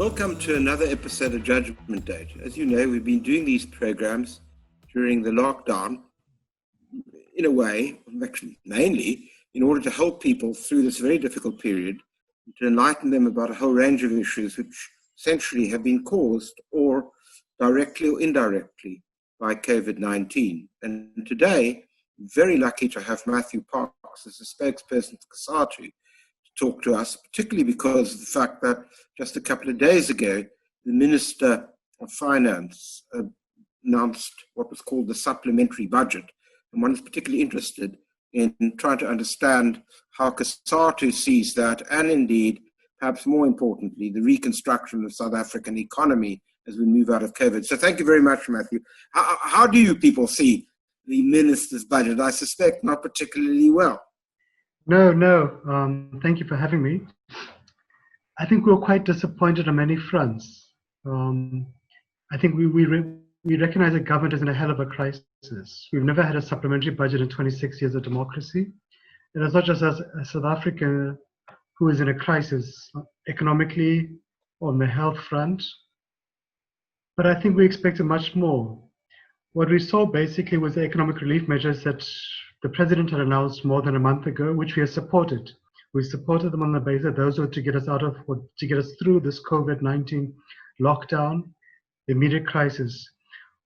Welcome to another episode of Judgment Day. As you know, we've been doing these programs during the lockdown in a way, actually mainly, in order to help people through this very difficult period, to enlighten them about a whole range of issues which essentially have been caused or directly or indirectly by COVID-19. And today, very lucky to have Matthew Parks as a spokesperson for Cosatu talk to us, particularly because of the fact that just a couple of days ago, the Minister of Finance announced what was called the supplementary budget. And one is particularly interested in trying to understand how Cosatu sees that, and indeed, perhaps more importantly, the reconstruction of South African economy as we move out of COVID. So thank you very much, Matthew. How do you people see the Minister's budget? I suspect not particularly well. No. Thank you for having me. I think we were quite disappointed on many fronts. I think we recognize that government is in a hell of a crisis. We've never had a supplementary budget in 26 years of democracy. And it's not just as South Africa who is in a crisis economically, on the health front, but I think we expected much more. What we saw basically was the economic relief measures that the president had announced more than a month ago, which we have supported. We supported them on the basis that those were to get us to get us through this COVID-19 lockdown, the immediate crisis.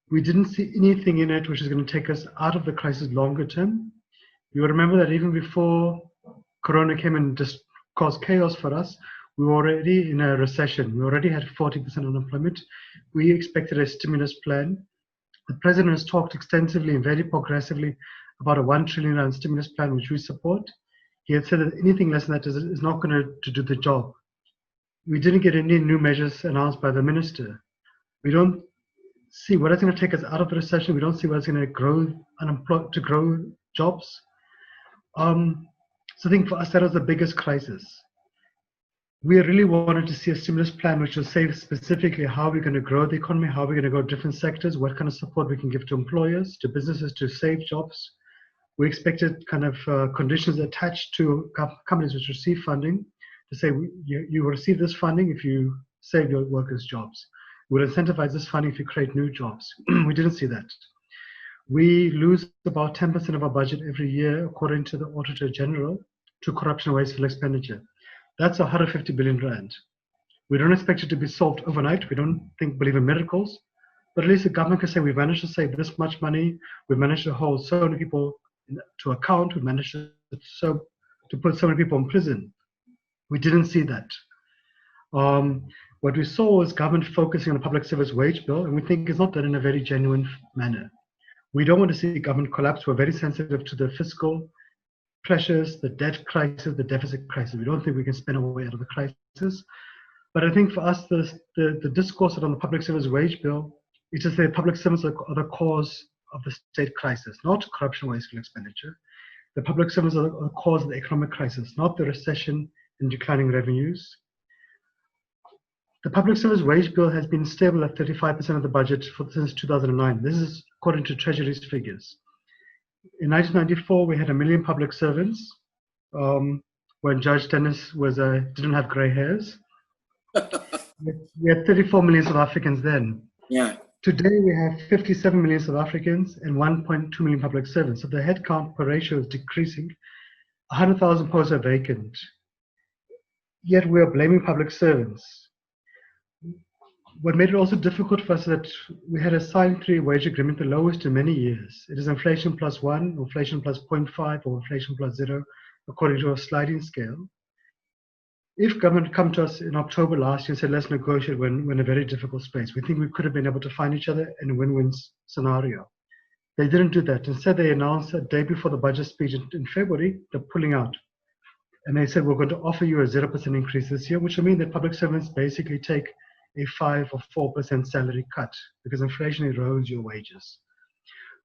We didn't see anything in it which is going to take us out of the crisis longer term. You will remember that even before Corona came and just caused chaos for us, we were already in a recession. We already had 40% unemployment. We expected a stimulus plan. The president has talked extensively and very progressively about a 1 trillion stimulus plan, which we support. He had said that anything less than that is not going to do the job. We didn't get any new measures announced by the minister. We don't see what is going to take us out of the recession. We don't see what is going to grow jobs. So I think for us, that was the biggest crisis. We really wanted to see a stimulus plan which will say specifically how we're going to grow the economy, how we're going to grow different sectors, what kind of support we can give to employers, to businesses to save jobs. We expected kind of conditions attached to companies which receive funding to say you will receive this funding if you save your workers' jobs. We'll incentivize this funding if you create new jobs. We didn't see that. We lose about 10% of our budget every year, according to the Auditor General, to corruption and wasteful expenditure. That's 150 billion rand. We don't expect it to be solved overnight. We don't believe in miracles, but at least the government can say we've managed to save this much money. We've managed to hold so many people to account. We've managed to put so many people in prison. We didn't see that. What we saw was government focusing on the public service wage bill, and we think it's not done in a very genuine manner. We don't want to see government collapse. We're very sensitive to the fiscal pressures, the debt crisis, the deficit crisis. We don't think we can spend our way out of the crisis. But I think for us, the discourse on the public service wage bill is to say public servants are the cause of the state crisis, not corruption, wasteful expenditure. The public servants are the cause of the economic crisis, not the recession and declining revenues. The public service wage bill has been stable at 35% of the budget since 2009. This is according to Treasury's figures. In 1994, we had 1 million public servants when Judge Dennis didn't have grey hairs. We had 34 million South Africans then. Yeah. Today, we have 57 million South Africans and 1.2 million public servants. So the headcount per ratio is decreasing. 100,000 posts are vacant. Yet we are blaming public servants. What made it also difficult for us is that we had a signed 3-year wage agreement, the lowest in many years. It is inflation plus 1, inflation plus 0.5, or inflation plus 0, according to a sliding scale. If government come to us in October last year and said, let's negotiate, we're in a very difficult space. We think we could have been able to find each other in a win-win scenario. They didn't do that. Instead, they announced a day before the budget speech in February, they're pulling out. And they said, we're going to offer you a 0% increase this year, which will mean that public servants basically take a 5 or 4% salary cut because inflation erodes your wages.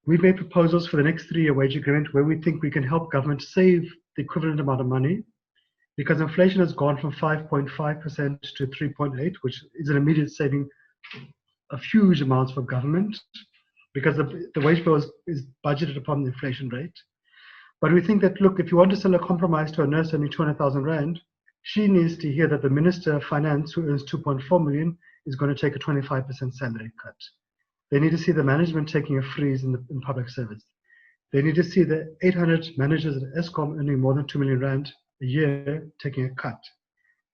We've made proposals for the next 3-year wage agreement where we think we can help government save the equivalent amount of money because inflation has gone from 5.5% to 3.8%, which is an immediate saving of huge amounts for government because the wage bill is budgeted upon the inflation rate. But we think that, look, if you want to sell a compromise to a nurse earning 200,000 rand, She needs to hear that the Minister of Finance, who earns 2.4 million, is going to take a 25% salary cut. They need to see the management taking a freeze in public service. They need to see the 800 managers at ESCOM earning more than 2 million rand a year taking a cut.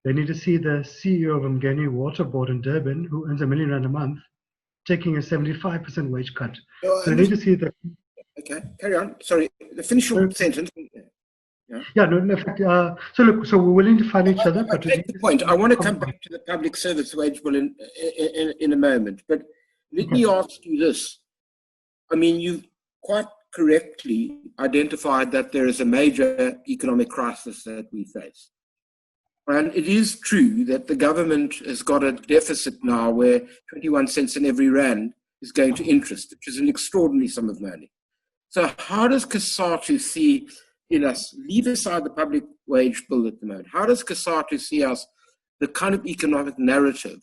They need to see the CEO of Mgeni Water Board in Durban, who earns R1 million a month, taking a 75% wage cut. So they need to see the... Okay, carry on. Sorry, finish your sentence. Yeah, no, in fact, so look, so we're willing to find each other. I take the point. I want to come back to the public service wage bill in a moment, but let me ask you this. I mean, you quite correctly identified that there is a major economic crisis that we face. And it is true that the government has got a deficit now where 21 cents in every rand is going to interest, which is an extraordinary sum of money. So how does Cosatu see in us, leave aside the public wage bill at the moment, how does Cosatu see us the kind of economic narrative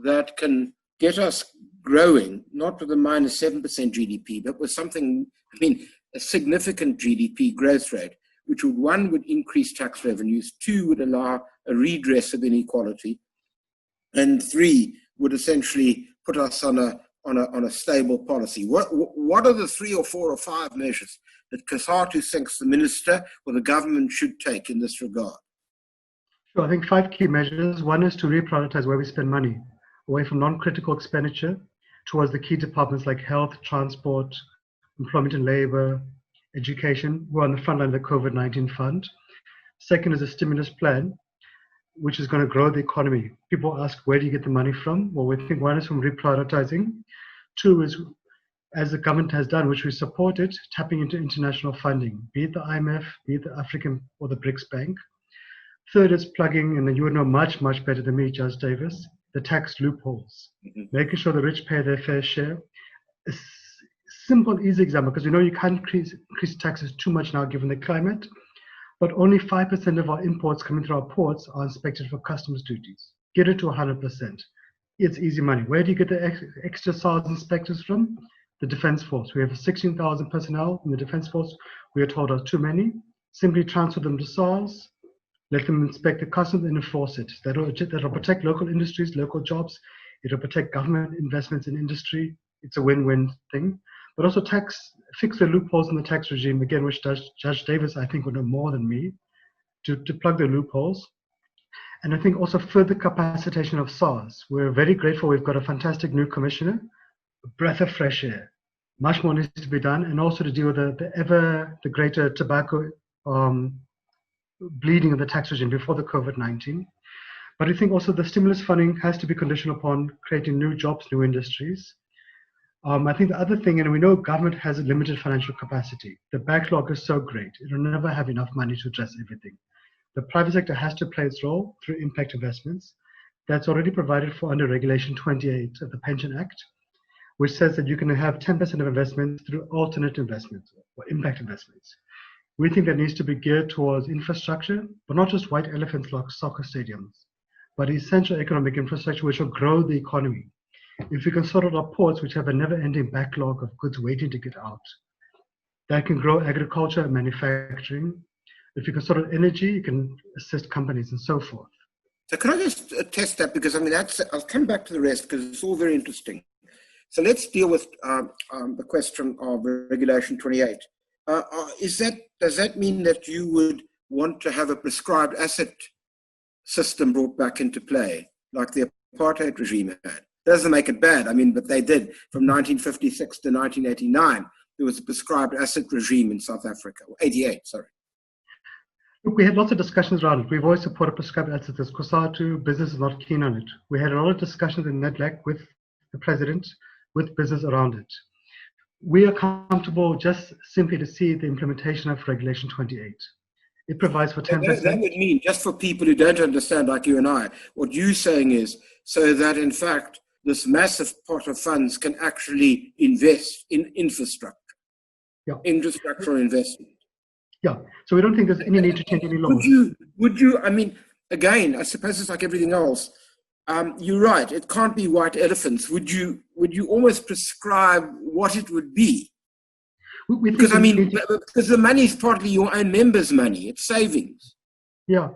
that can get us growing, not with a minus 7% GDP, but with something, I mean, a significant GDP growth rate, which would, one, would increase tax revenues, two, would allow a redress of inequality, and three, would essentially put us on a stable policy. What are the 3 or 4 or 5 measures that Cosatu thinks the minister or the government should take in this regard? Sure, I think 5 key measures. One is to reprioritize where we spend money, away from non-critical expenditure towards the key departments like health, transport, employment and labor, education, who are on the front line of the COVID-19 fund. Second is a stimulus plan, which is going to grow the economy. People ask, where do you get the money from? Well, we think one is from reprioritizing. Two is, as the government has done, which we supported, tapping into international funding, be it the IMF, be it the African or the BRICS Bank. Third is plugging, and you would know much, much better than me, Judge Davis, the tax loopholes, making sure the rich pay their fair share. A simple, easy example, because we know you can't increase taxes too much now given the climate, but only 5% of our imports coming through our ports are inspected for customs duties. Get it to 100%. It's easy money. Where do you get the extra SARS inspectors from? The Defense Force. We have 16,000 personnel in the Defense Force. We are told are too many. Simply transfer them to SARS, let them inspect the customs and enforce it. That'll protect local industries, local jobs. It'll protect government investments in industry. It's a win-win thing. But also fix the loopholes in the tax regime, again, which Judge Davis, I think, would know more than me, to plug the loopholes. And I think also further capacitation of SARS. We're very grateful we've got a fantastic new commissioner, a breath of fresh air. Much more needs to be done, and also to deal with the greater tobacco bleeding of the tax regime before the COVID-19. But I think also the stimulus funding has to be conditional upon creating new jobs, new industries. I think the other thing, and we know government has a limited financial capacity. The backlog is so great. It will never have enough money to address everything. The private sector has to play its role through impact investments. That's already provided for under Regulation 28 of the Pension Act, which says that you can have 10% of investments through alternate investments or impact investments. We think that needs to be geared towards infrastructure, but not just white elephants like soccer stadiums, but essential economic infrastructure which will grow the economy. If we can sort out our ports, which have a never-ending backlog of goods waiting to get out, that can grow agriculture and manufacturing. If you can sort out energy, you can assist companies and so forth. So can I just test that? Because I mean, I'll come back to the rest because it's all very interesting. So let's deal with the question of Regulation 28. Does that mean that you would want to have a prescribed asset system brought back into play, like the apartheid regime had? Doesn't make it bad, I mean, but they did. From 1956 to 1989, there was a prescribed asset regime in South Africa, 88, sorry. Look, we had lots of discussions around it. We've always supported prescribed assets as Cosatu. Business is not keen on it. We had a lot of discussions in NEDLAC with the president, with business around it. We are comfortable just simply to see the implementation of Regulation 28. It provides for 10%. That would mean, just for people who don't understand, like you and I, what you're saying is so that, in fact, this massive pot of funds can actually invest in infrastructure, infrastructural investment. Yeah, so we don't think there's any need to change any laws. Would you, I mean, again, I suppose it's like everything else. You're right, it can't be white elephants. Would you almost prescribe what it would be? Because, I mean, because the money is partly your own members' money, it's savings. Yeah.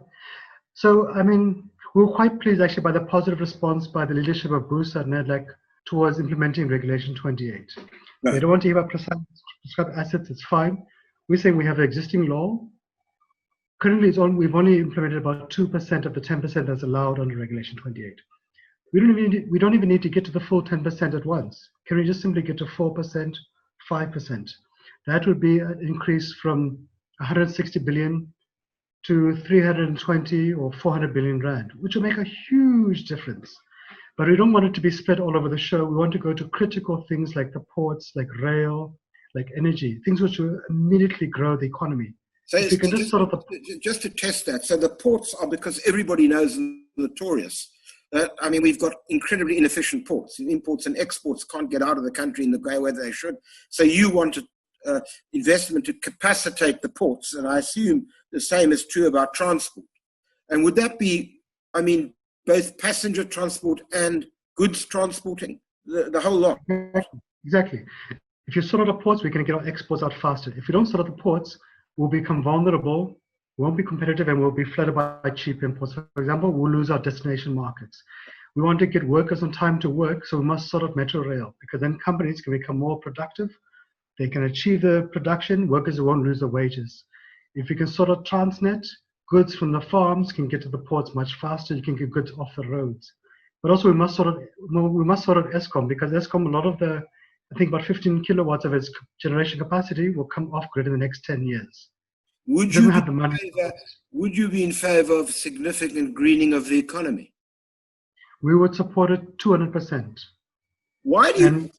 So, I mean, we were quite pleased actually by the positive response by the leadership of BUSA and NEDLAC towards implementing Regulation 28. They Right. don't want to give up prescribed assets, it's fine. We're saying we have an existing law. Currently, we've only implemented about 2% of the 10% that's allowed under Regulation 28. We don't even need to get to the full 10% at once. Can we just simply get to 4%, 5%? That would be an increase from 160 billion to 320 or 400 billion rand, which will make a huge difference. But we don't want it to be spread all over the show. We want to go to critical things like the ports, like rail, like energy, things which will immediately grow the economy. So If we can just sort of just to test that, so the ports are, because everybody knows notorious. I mean, we've got incredibly inefficient ports. Imports and exports can't get out of the country in the way they should. So you want investment to capacitate the ports, and I assume the same is true about transport. And would that be, I mean, both passenger transport and goods transporting, the whole lot? Exactly. If you sort out the ports, we can get our exports out faster. If we don't sort out the ports, we'll become vulnerable, won't be competitive, and we'll be flooded by cheap imports. For example, we'll lose our destination markets. We want to get workers on time to work, so we must sort of metro rail, because then companies can become more productive. They can achieve the production, workers won't lose their wages. If we can sort of Transnet, goods from the farms can get to the ports much faster. You can get goods off the roads. But also we must sort of Eskom, because Eskom, a lot of the, I think about 15 kilowatts of its generation capacity will come off grid in the next 10 years. Would you be in favor of significant greening of the economy? We would support it 200%. Why do you?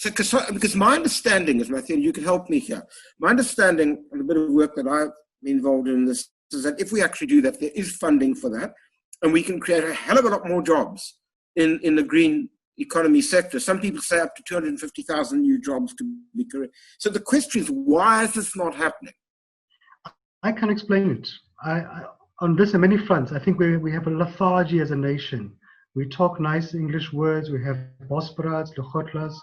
Because my understanding is, Matthew, and you can help me here. My understanding, and a bit of work that I've been involved in this, is that if we actually do that, there is funding for that, and we can create a hell of a lot more jobs in the green economy sector. Some people say up to 250,000 new jobs could be created. So the question is, why is this not happening? I can explain it. On this and many fronts, I think we have a lethargy as a nation. We talk nice English words. We have bosparats, logotlas,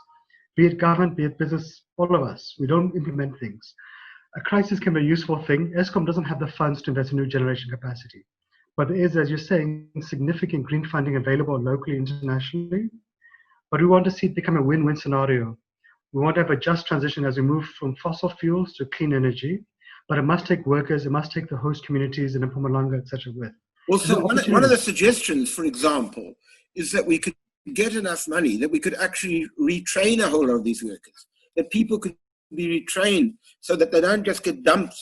be it government, be it business, all of us. We don't implement things. A crisis can be a useful thing. Eskom doesn't have the funds to invest in new generation capacity. But there is, as you're saying, significant green funding available locally, internationally. But we want to see it become a win-win scenario. We want to have a just transition as we move from fossil fuels to clean energy. But it must take workers, it must take the host communities in Mpumalanga, etc. with. Well, so one of the suggestions, for example, is that we could get enough money that we could actually retrain a whole lot of these workers, that people could be retrained so that they don't just get dumped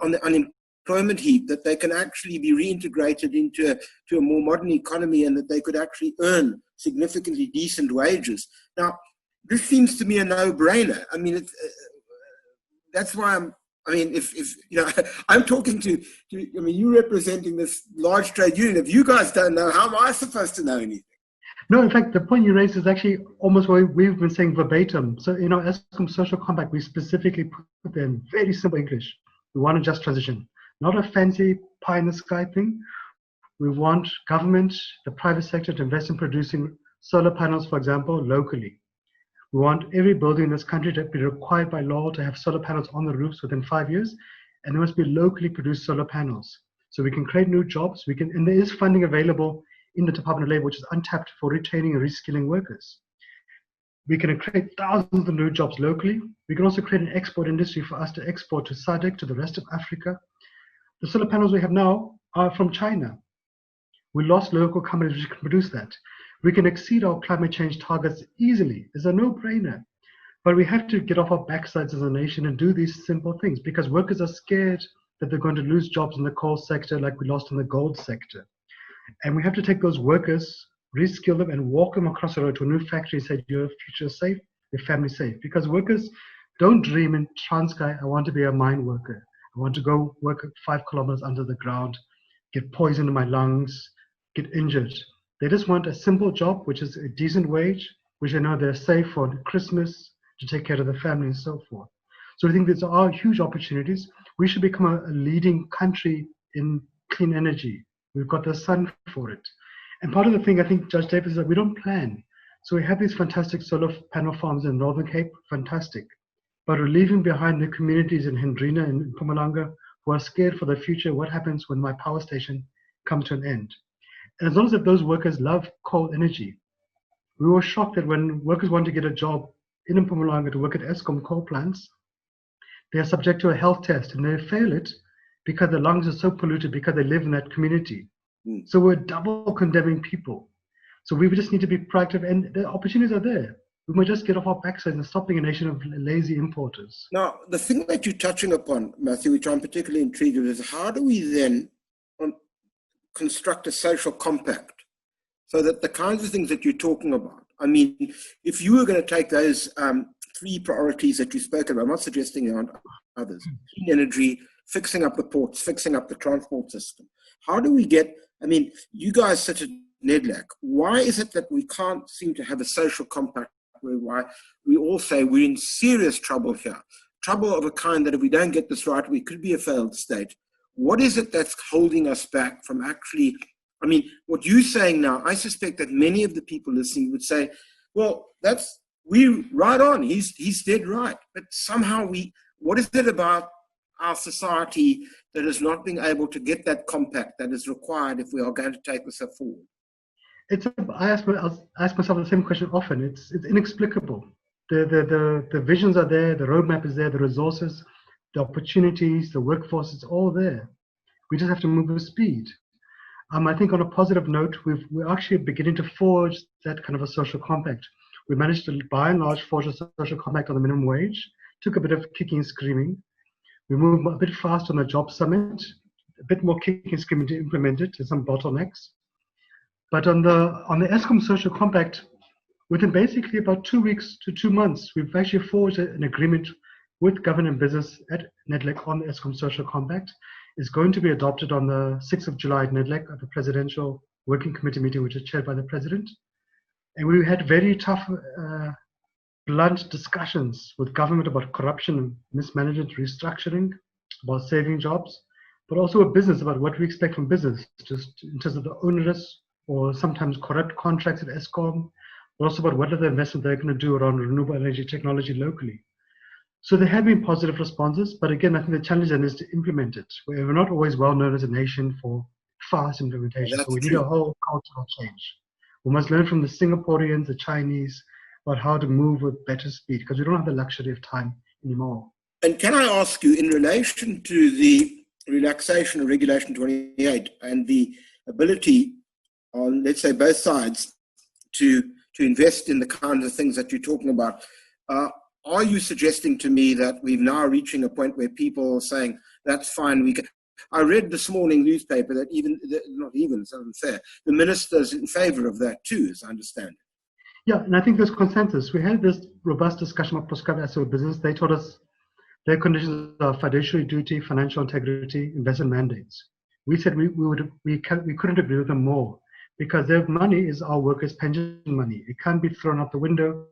on the unemployment heap, that they can actually be reintegrated into a more modern economy, and that they could actually earn significantly decent wages. Now, this seems to me a no-brainer. I mean, that's why if you know, I'm talking to, I mean, you're representing this large trade union. If you guys don't know, how am I supposed to know anything? No, in fact, the point you raised is actually almost what we've been saying verbatim. So, you know, Eskom Social Compact, we specifically put there in very simple English. We want a just transition, not a fancy pie in the sky thing. We want government, the private sector to invest in producing solar panels, for example, locally. We want every building in this country to be required by law to have solar panels on the roofs within 5 years, and there must be locally produced solar panels. So we can create new jobs. And there is funding available in the Department of Labor, which is untapped for retaining and reskilling workers. We can create thousands of new jobs locally. We can also create an export industry for us to export to SADC, to the rest of Africa. The solar panels we have now are from China. We lost local companies which can produce that. We can exceed our climate change targets easily. It's a no-brainer. But we have to get off our backsides as a nation and do these simple things, because workers are scared that they're going to lose jobs in the coal sector like we lost in the gold sector. And we have to take those workers, reskill them, and walk them across the road to a new factory and say, your future is safe, your family is safe. Because workers don't dream in Transkei, I want to be a mine worker. I want to go work 5 kilometers under the ground, get poison in my lungs, get injured. They just want a simple job, which is a decent wage, which they know they're safe for Christmas, to take care of the family and so forth. So I think these are huge opportunities. We should become a leading country in clean energy. We've got the sun for it. And part of the thing, I think, Judge Davis, is that we don't plan. So we have these fantastic solar panel farms in Northern Cape, fantastic. But we're leaving behind the communities in Hendrina and Mpumalanga who are scared for the future. What happens when my power station come to an end. And as long as those workers love coal energy, we were shocked that when workers want to get a job in Mpumalanga to work at Eskom coal plants, they are subject to a health test and they fail it because their lungs are so polluted because they live in that community. So we're double condemning people. So we just need to be proactive, and the opportunities are there. We might just get off our backsides and stop being a nation of lazy importers. Now, the thing that you're touching upon, Matthew, which I'm particularly intrigued with, is how do we then construct a social compact so that the kinds of things that you're talking about, I mean, if you were going to take those three priorities that you spoke about, I'm not suggesting there aren't others, clean energy, fixing up the ports, fixing up the transport system, how do we get, I mean, you guys sit at NEDLAC, why is it that we can't seem to have a social compact where we all say we're in serious trouble here, trouble of a kind that if we don't get this right, we could be a failed state? What is it that's holding us back from actually, I mean, what you're saying now, I suspect that many of the people listening would say, well, we right on, he's dead right. But somehow what is it about our society that is not being able to get that compact that is required if we are going to take this forward? I ask myself the same question often. It's inexplicable. The visions are there, the roadmap is there, the resources, the opportunities, the workforce, it's all there. We just have to move with speed. I think on a positive note, we're actually beginning to forge that kind of a social compact. We managed to, by and large, forge a social compact on the minimum wage. Took a bit of kicking and screaming. We moved a bit fast on the job summit, a bit more kicking and screaming to implement it, and some bottlenecks. But on the Eskom social compact, within basically about 2 weeks to 2 months, we've actually forged an agreement with government and business at NEDLAC on the Eskom social compact. It's going to be adopted on the 6th of July at NEDLAC at the Presidential Working Committee meeting, which is chaired by the President. And we had very tough, blunt discussions with government about corruption, mismanagement, restructuring, about saving jobs, but also with business about what we expect from business, just in terms of the onerous or sometimes corrupt contracts at Eskom, but also about what are the investments they're going to do around renewable energy technology locally. So there have been positive responses, but again, I think the challenge then is to implement it. We're not always well known as a nation for fast implementation, so we need a whole cultural change. We must learn from the Singaporeans, the Chinese, about how to move with better speed, because we don't have the luxury of time anymore. And can I ask you, in relation to the relaxation of Regulation 28 and the ability on, let's say, both sides to invest in the kinds of things that you're talking about, are you suggesting to me that we're now reaching a point where people are saying, that's fine, I read this morning newspaper that it's unfair, the minister's in favor of that too, as I understand it. Yeah, and I think there's consensus. We had this robust discussion of prescribed asset business. They told us their conditions are fiduciary duty, financial integrity, investment mandates. We said we couldn't agree with them more, because their money is our workers' pension money. It can't be thrown out the window.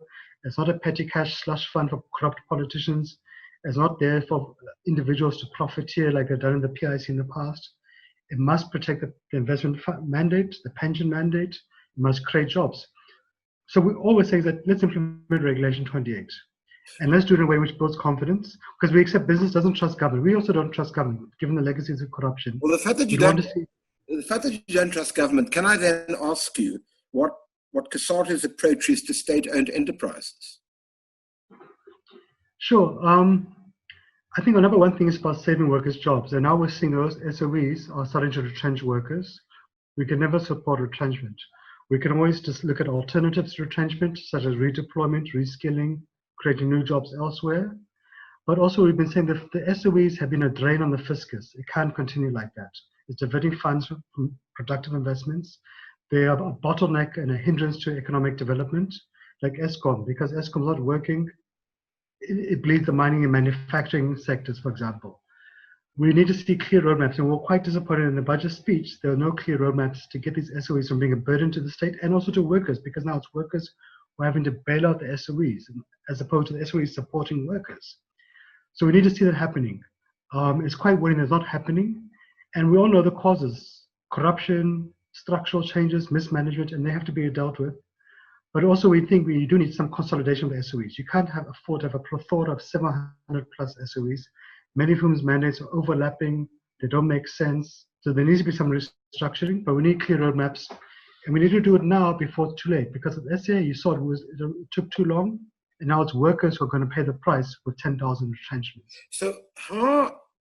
It's not a petty cash slush fund for corrupt politicians. It's not there for individuals to profiteer like they've done in the PIC in the past. It must protect the investment mandate, the pension mandate. It must create jobs. So we always say that let's implement Regulation 28. And let's do it in a way which builds confidence, because we accept business doesn't trust government. We also don't trust government, given the legacies of corruption. Well, the fact that you don't trust government, can I then ask you what Cosatu's approach is to state-owned enterprises? Sure. I think another one thing is about saving workers' jobs. And now we're seeing those SOEs are starting to retrench workers. We can never support retrenchment. We can always just look at alternatives to retrenchment, such as redeployment, reskilling, creating new jobs elsewhere. But also we've been saying that the SOEs have been a drain on the fiscus. It can't continue like that. It's diverting funds from productive investments. They are a bottleneck and a hindrance to economic development, like Eskom, because Eskom's not working. It bleeds the mining and manufacturing sectors, for example. We need to see clear roadmaps, and we're quite disappointed in the budget speech. There are no clear roadmaps to get these SOEs from being a burden to the state and also to workers, because now it's workers who are having to bail out the SOEs as opposed to the SOEs supporting workers. So we need to see that happening. It's quite worrying it's not happening. And we all know the causes: corruption, structural changes, mismanagement, and they have to be dealt with. But also we think we do need some consolidation of the SOEs. You can't afford to have a plethora of 700 plus SOEs, many of whose mandates are overlapping. They don't make sense. So there needs to be some restructuring, but we need clear roadmaps. And we need to do it now before it's too late. Because at SAA, you saw it took too long, and now it's workers who are going to pay the price with 10,000 retrenchments. So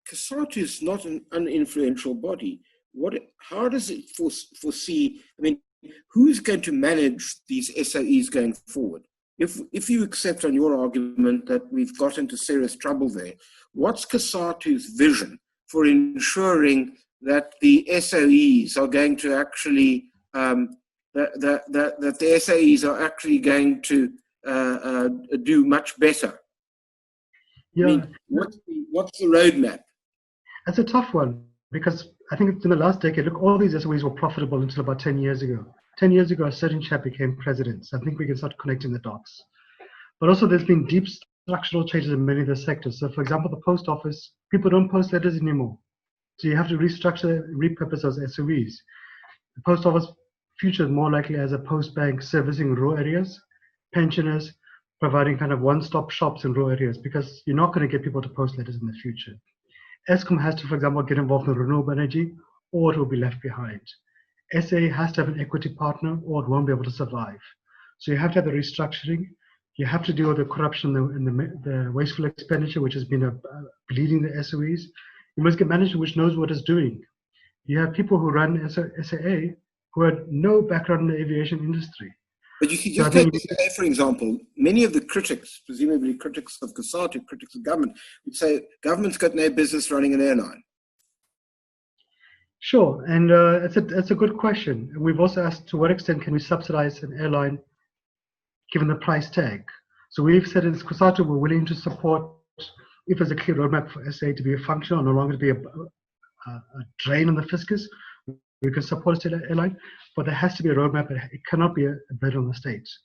Cosatu is not an uninfluential body. How does it foresee, I mean, who's going to manage these SOEs going forward? If you accept on your argument that we've got into serious trouble there, what's Cosatu's vision for ensuring that the SOEs are going to actually that the SOEs are actually going to do much better? Yeah, I mean, what's the roadmap? That's a tough one because I think it's in the last decade. Look, all these SOEs were profitable until about 10 years ago. 10 years ago, a certain chap became president. So I think we can start connecting the dots. But also, there's been deep structural changes in many of the sectors. So, for example, the post office, people don't post letters anymore. So you have to restructure, repurpose those SOEs. The post office future is more likely as a post bank servicing rural areas, pensioners, providing kind of one-stop shops in rural areas because you're not going to get people to post letters in the future. ESCOM has to, for example, get involved in renewable energy or it will be left behind. SA has to have an equity partner or it won't be able to survive. So you have to have the restructuring. You have to deal with the corruption and the wasteful expenditure, which has been bleeding the SOEs. You must get management which knows what it's doing. You have people who run SAA who had no background in the aviation industry. But you see, just take SAA, for example, many of the critics, presumably critics of Cosatu, critics of government, would say government's got no business running an airline. Sure, and it's a good question. We've also asked to what extent can we subsidize an airline given the price tag. So we've said in Cosatu we're willing to support if there's a clear roadmap for SA to be a functional, no longer to be a drain on the fiscus. We can support a state airline, but there has to be a roadmap. It cannot be a burden on the states.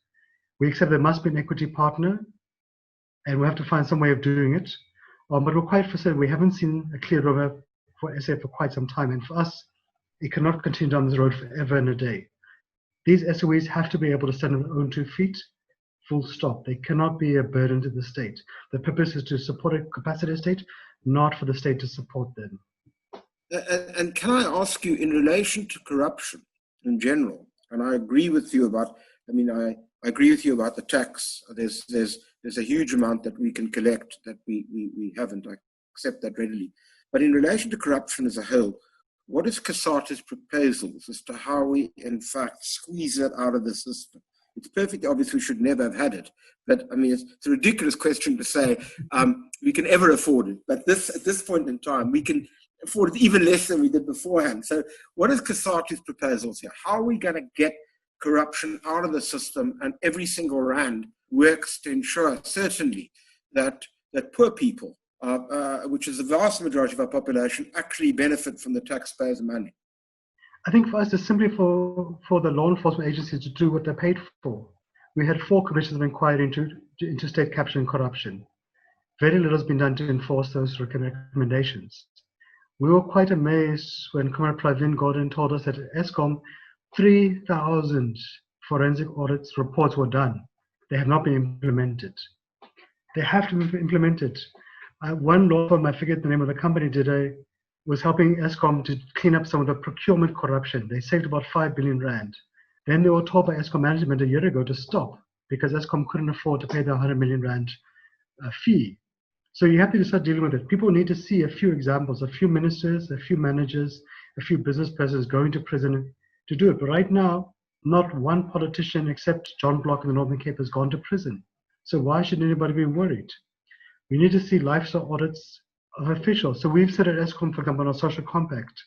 We accept there must be an equity partner, and we have to find some way of doing it. But we're quite frustrated. We haven't seen a clear roadmap for SA for quite some time, and for us, it cannot continue down this road forever and a day. These SOEs have to be able to stand on their own 2 feet, full stop. They cannot be a burden to the state. The purpose is to support a capacity state, not for the state to support them. And can I ask you, in relation to corruption in general, and I agree with you about, I agree with you about the tax. There's a huge amount that we can collect that we haven't. I accept that readily. But in relation to corruption as a whole, what is Cosatu's proposals as to how we, in fact, squeeze that out of the system? It's perfectly obvious we should never have had it. But, it's a ridiculous question to say we can ever afford it. But at this point in time, we can afford it even less than we did beforehand. So what is Cosatu's proposals here? How are we going to get corruption out of the system and every single rand works to ensure, certainly, that poor people, which is the vast majority of our population, actually benefit from the taxpayers' money? I think for us, it's simply for the law enforcement agencies to do what they're paid for. We had 4 commissions of inquiry into state capture and corruption. Very little has been done to enforce those recommendations. We were quite amazed when Comrade Pravin Gordon told us that at ESCOM, 3,000 forensic audits reports were done. They have not been implemented. They have to be implemented. One law firm, I forget the name of the company today, was helping ESCOM to clean up some of the procurement corruption. They saved about 5 billion rand. Then they were told by ESCOM management a year ago to stop because ESCOM couldn't afford to pay the 100 million rand fee. So you have to start dealing with it. People need to see a few examples, a few ministers, a few managers, a few business persons going to prison to do it. But right now, not one politician except John Block in the Northern Cape has gone to prison. So why should anybody be worried? We need to see lifestyle audits of officials. So we've said at ESCOM, for example, on our social compact,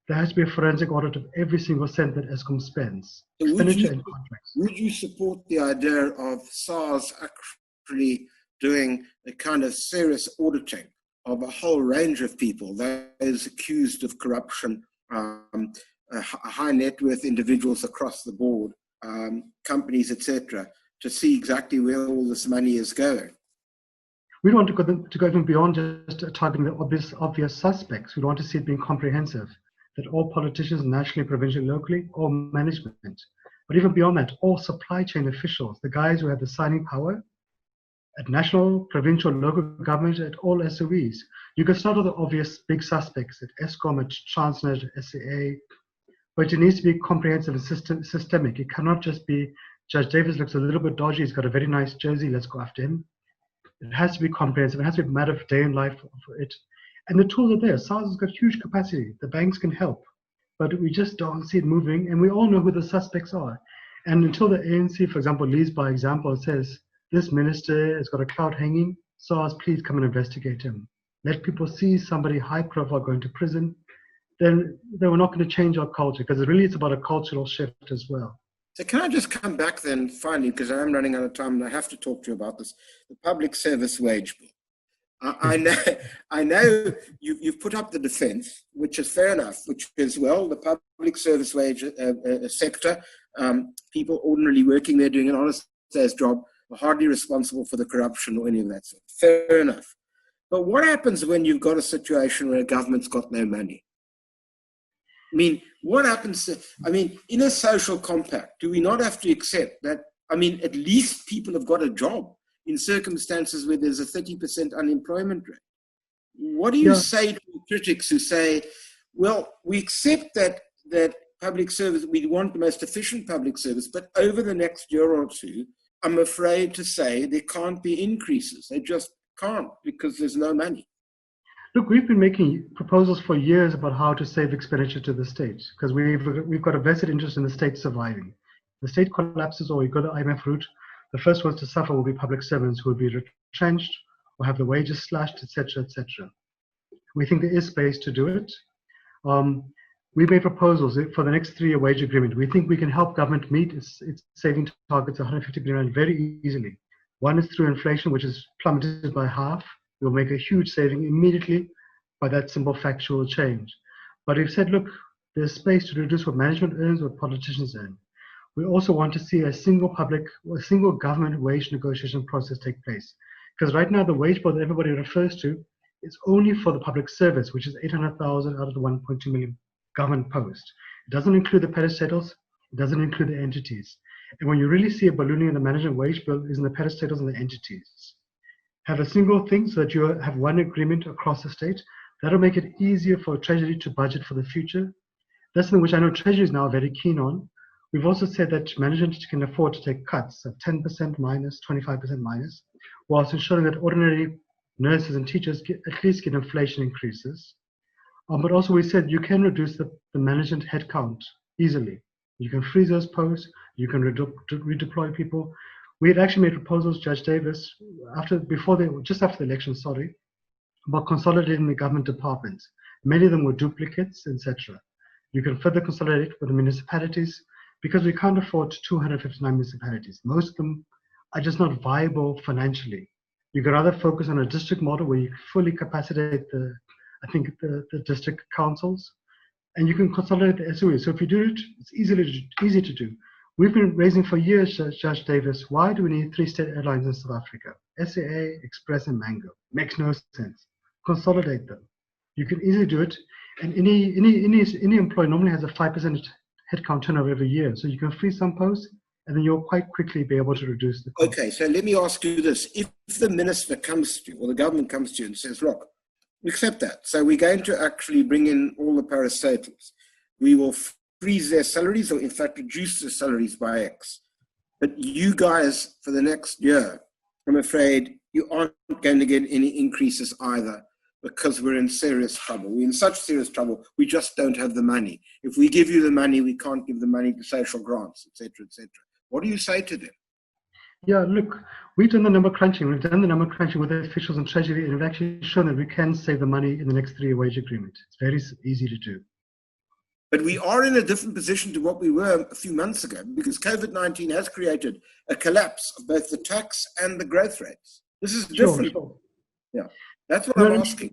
there has to be a forensic audit of every single cent that ESCOM spends, so expenditure and contracts. Would you support the idea of SARS actually doing a kind of serious auditing of a whole range of people, those accused of corruption, high net worth individuals across the board, companies, etc., to see exactly where all this money is going? We don't want to go even beyond just targeting the obvious suspects. We want to see it being comprehensive, that all politicians, nationally, provincially, locally, all management, but even beyond that, all supply chain officials, the guys who have the signing power, at national, provincial, local government, at all SOEs. You can start with the obvious big suspects at ESCOM, at Transnet, SAA, but it needs to be comprehensive and systemic. It cannot just be Judge Davis looks a little bit dodgy, he's got a very nice jersey, let's go after him. It has to be comprehensive, it has to be a matter of day in life for it. And the tools are there. SARS has got huge capacity. The banks can help, but we just don't see it moving, and we all know who the suspects are. And until the ANC, for example, leads by example, says, this minister has got a cloud hanging, SARS, please come and investigate him. Let people see somebody high profile going to prison, then we're not going to change our culture, because really it's about a cultural shift as well. So can I just come back then finally, because I am running out of time and I have to talk to you about this, the public service wage bill. I know you've put up the defense, which is fair enough, which is, well, the public service wage sector, people ordinarily working there doing an honest day's job are hardly responsible for the corruption or any of that sort. Fair enough. But what happens when you've got a situation where a government's got no money? I mean, what happens in a social compact, do we not have to accept that, at least people have got a job in circumstances where there's a 30% unemployment rate? What do you say to critics who say, well, we accept that public service, we want the most efficient public service, but over the next year or two, I'm afraid to say there can't be increases. They just can't because there's no money. Look, we've been making proposals for years about how to save expenditure to the state, because we've got a vested interest in the state surviving. The state collapses or we go the IMF route, the first ones to suffer will be public servants who will be retrenched or have the wages slashed, etc., etc. We think there is space to do it. We've made proposals for the next 3-year wage agreement. We think we can help government meet its saving targets of 150 billion very easily. One is through inflation, which is plummeted by half. We'll make a huge saving immediately by that simple factual change. But we've said, look, there's space to reduce what management earns, what politicians earn. We also want to see a single government wage negotiation process take place. Because right now the wage bill that everybody refers to is only for the public service, which is 800,000 out of the 1.2 million government posts. It doesn't include the parastatals, it doesn't include the entities. And when you really see a ballooning in the management wage bill is in the parastatals and the entities. Have a single thing so that you have one agreement across the state. That'll make it easier for Treasury to budget for the future. That's something which I know Treasury is now very keen on. We've also said that management can afford to take cuts of 10% minus, 25% minus, whilst ensuring that ordinary nurses and teachers at least get inflation increases. But also we said you can reduce the management headcount easily. You can freeze those posts, you can redeploy people. We had actually made proposals, Judge Davis, just after the election, about consolidating the government departments. Many of them were duplicates, etc. You can further consolidate with the municipalities because we can't afford 259 municipalities. Most of them are just not viable financially. You could rather focus on a district model where you fully capacitate the district councils, and you can consolidate the SOE. So if you do it, it's easy to do. We've been raising for years, Judge Davis, why do we need 3 state airlines in South Africa? SAA, Express, and Mango. Makes no sense. Consolidate them. You can easily do it, and any employee normally has a 5% headcount turnover every year. So you can free some posts, and then you'll quite quickly be able to reduce the cost. Okay, so let me ask you this. If the minister comes to you, or the government comes to you and says, look, we accept that. So we're going to actually bring in all the parastatals. We will freeze their salaries, or in fact reduce their salaries by X. But you guys, for the next year, I'm afraid you aren't going to get any increases either, because we're in serious trouble. We're in such serious trouble, we just don't have the money. If we give you the money, we can't give the money to social grants, etc., etc. What do you say to them? Yeah, look, we've done the number crunching. We've done the number crunching with the officials in Treasury, and we've actually shown that we can save the money in the next 3-year wage agreement. It's very easy to do. But we are in a different position to what we were a few months ago, because COVID-19 has created a collapse of both the tax and the growth rates. This is different. Sure. Yeah, that's what I'm asking.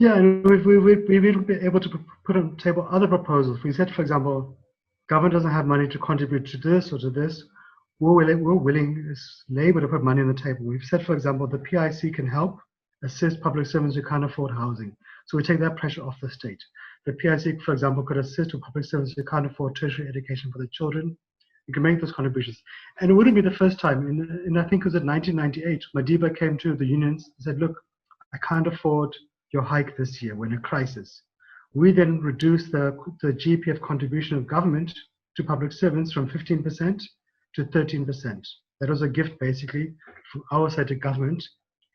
Yeah, and we've been able to put on the table other proposals. We said, for example, government doesn't have money to contribute to this or to this. We're willing as Labour to put money on the table. We've said, for example, the PIC can help assist public servants who can't afford housing. So we take that pressure off the state. The PIC, for example, could assist with public servants who can't afford tertiary education for their children. you can make those contributions. And it wouldn't be the first time. In I think it was in 1998, Madiba came to the unions and said, look, I can't afford your hike this year. We're in a crisis. We then reduced the GPF contribution of government to public servants from 15% to 13%. That was a gift, basically, from our side to government.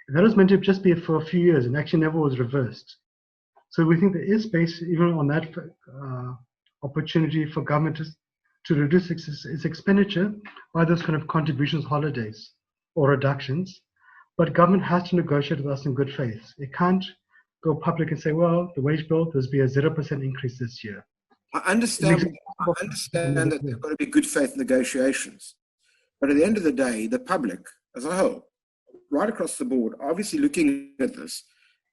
And that was meant to just be for a few years and actually never was reversed. So we think there is space, even on that opportunity for government to reduce its expenditure by those kind of contributions, holidays, or reductions. But government has to negotiate with us in good faith. It can't go public and say, well, the wage bill, there's be a 0% increase this year. I understand that there's got to be good faith negotiations. But at the end of the day, the public as a whole, right across the board, obviously looking at this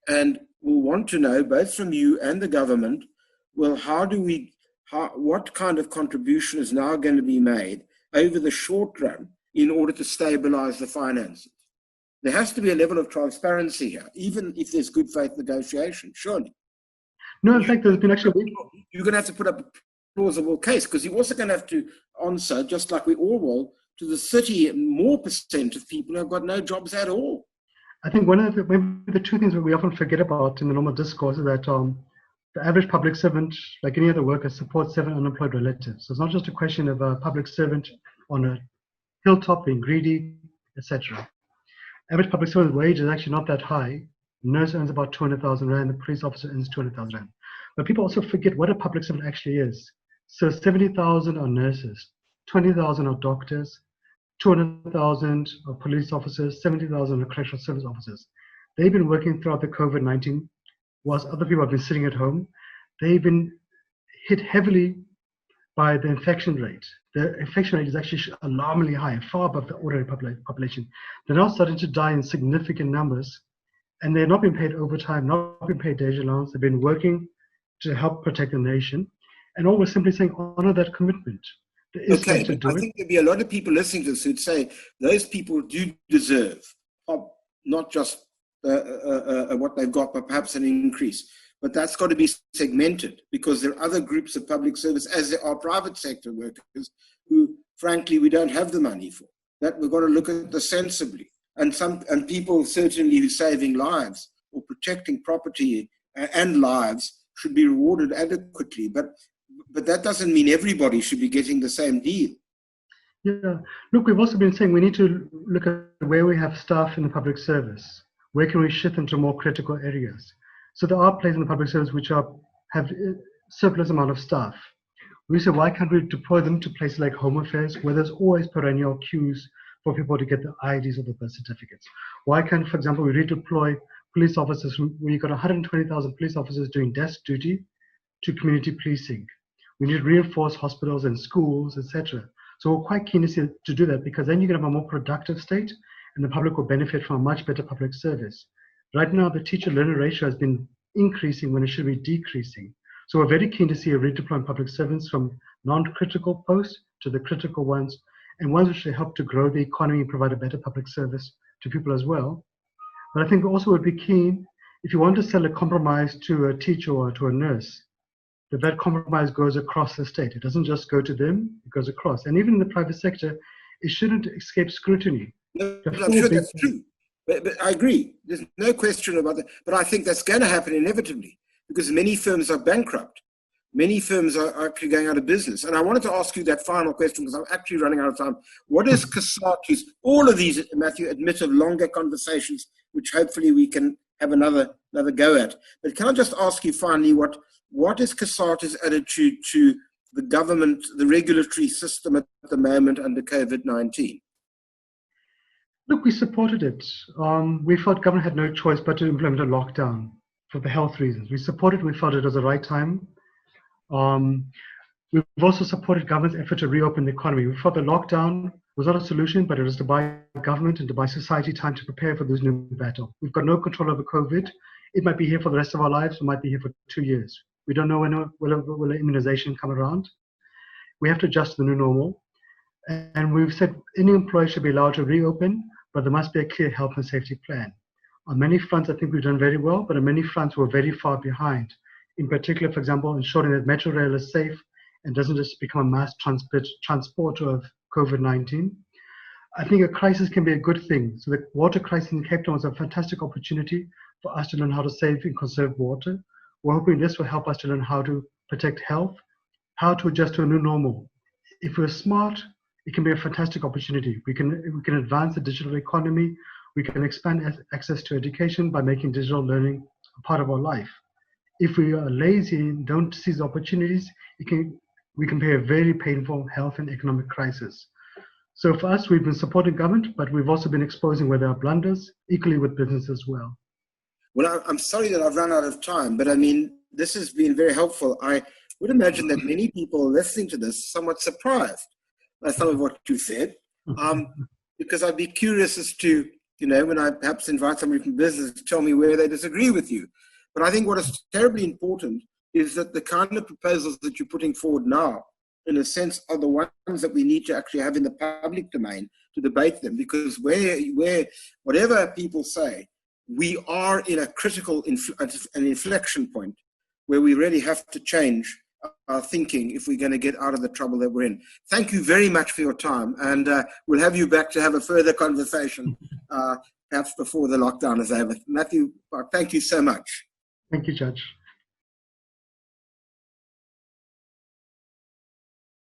and will want to know, both from you and the government, well, what kind of contribution is now going to be made over the short run in order to stabilize the finances? There has to be a level of transparency here, even if there's good faith negotiation, surely. No, in fact, there's been actually... You're going to have to put up a plausible case, because you're also going to have to answer, just like we all will, to the 30% more of people who have got no jobs at all. I think one of the two things that we often forget about in the normal discourse is that the average public servant, like any other worker, supports 7 unemployed relatives. So it's not just a question of a public servant on a hilltop being greedy, etc. Average public servant wage is actually not that high. The nurse earns about 200,000 rand, the police officer earns 200,000 rand. But people also forget what a public servant actually is. So 70,000 are nurses, 20,000 are doctors, 200,000 are police officers, 70,000 are correctional service officers. They've been working throughout the COVID-19, whilst other people have been sitting at home. They've been hit heavily by the infection rate. The infection rate is actually alarmingly high, far above the ordinary population. They're now starting to die in significant numbers, and they're not being paid overtime, not being paid days allowance. They've been working to help protect the nation. And all we're simply saying, honor that commitment. Okay, but I think there'd be a lot of people listening to this who'd say those people do deserve not just what they've got, but perhaps an increase. But that's got to be segmented, because there are other groups of public service, as there are private sector workers, who, frankly, we don't have the money for. That we've got to look at this sensibly. And people certainly who are saving lives or protecting property and lives should be rewarded adequately. But that doesn't mean everybody should be getting the same deal. Yeah. Look, we've also been saying we need to look at where we have staff in the public service. Where can we shift them to more critical areas? So there are places in the public service which have surplus amount of staff. We say, why can't we deploy them to places like Home Affairs, where there's always perennial queues for people to get the IDs or the birth certificates? Why can't, for example, we redeploy police officers where you've got 120,000 police officers doing desk duty to community policing? We need to reinforce hospitals and schools, etc. So we're quite keen to do that, because then you're going to have a more productive state and the public will benefit from a much better public service. Right now, the teacher-learner ratio has been increasing when it should be decreasing. So we're very keen to see a redeploying public servants from non-critical posts to the critical ones, and ones which will help to grow the economy and provide a better public service to people as well. But I think we also would be keen, if you want to sell a compromise to a teacher or to a nurse, that compromise goes across the state. It doesn't just go to them, it goes across. And even in the private sector, it shouldn't escape scrutiny. No, I'm sure that's true. But I agree. There's no question about that. But I think that's going to happen inevitably, because many firms are bankrupt. Many firms are actually going out of business. And I wanted to ask you that final question, because I'm actually running out of time. What is Cosatu's, all of these, Matthew, admit of longer conversations, which hopefully we can have another go at. But can I just ask you finally, what is Cosatu's attitude to the government, the regulatory system at the moment under COVID-19? Look, we supported it. We felt government had no choice but to implement a lockdown for the health reasons. We supported it. We felt it was the right time. We've also supported government's effort to reopen the economy. We thought the lockdown was not a solution, but it was to buy government and to buy society time to prepare for this new battle. We've got no control over COVID. It might be here for the rest of our lives. It might be here for 2 years. We don't know when will immunization come around. We have to adjust to the new normal. And we've said any employer should be allowed to reopen, but there must be a clear health and safety plan. On many fronts, I think we've done very well, but on many fronts, we're very far behind. In particular, for example, ensuring that metro rail is safe and doesn't just become a mass transporter of COVID-19. I think a crisis can be a good thing. So the water crisis in Cape Town was a fantastic opportunity for us to learn how to save and conserve water. We're hoping this will help us to learn how to protect health, how to adjust to a new normal. If we're smart, it can be a fantastic opportunity. We can advance the digital economy. We can expand access to education by making digital learning a part of our life. If we are lazy and don't seize opportunities, we can pay a very painful health and economic crisis. So for us, we've been supporting government, but we've also been exposing where there are blunders, equally with business as well. Well, I'm sorry that I've run out of time, but I mean, this has been very helpful. I would imagine that many people listening to this are somewhat surprised by some of what you said, because I'd be curious as to, when I perhaps invite somebody from business to tell me where they disagree with you. But I think what is terribly important is that the kind of proposals that you're putting forward now, in a sense, are the ones that we need to actually have in the public domain to debate them, because where whatever people say, we are in a critical an inflection point where we really have to change our thinking if we're going to get out of the trouble that we're in. Thank you very much for your time, and we'll have you back to have a further conversation, perhaps before the lockdown is over. Matthew, thank you so much. Thank you, Judge.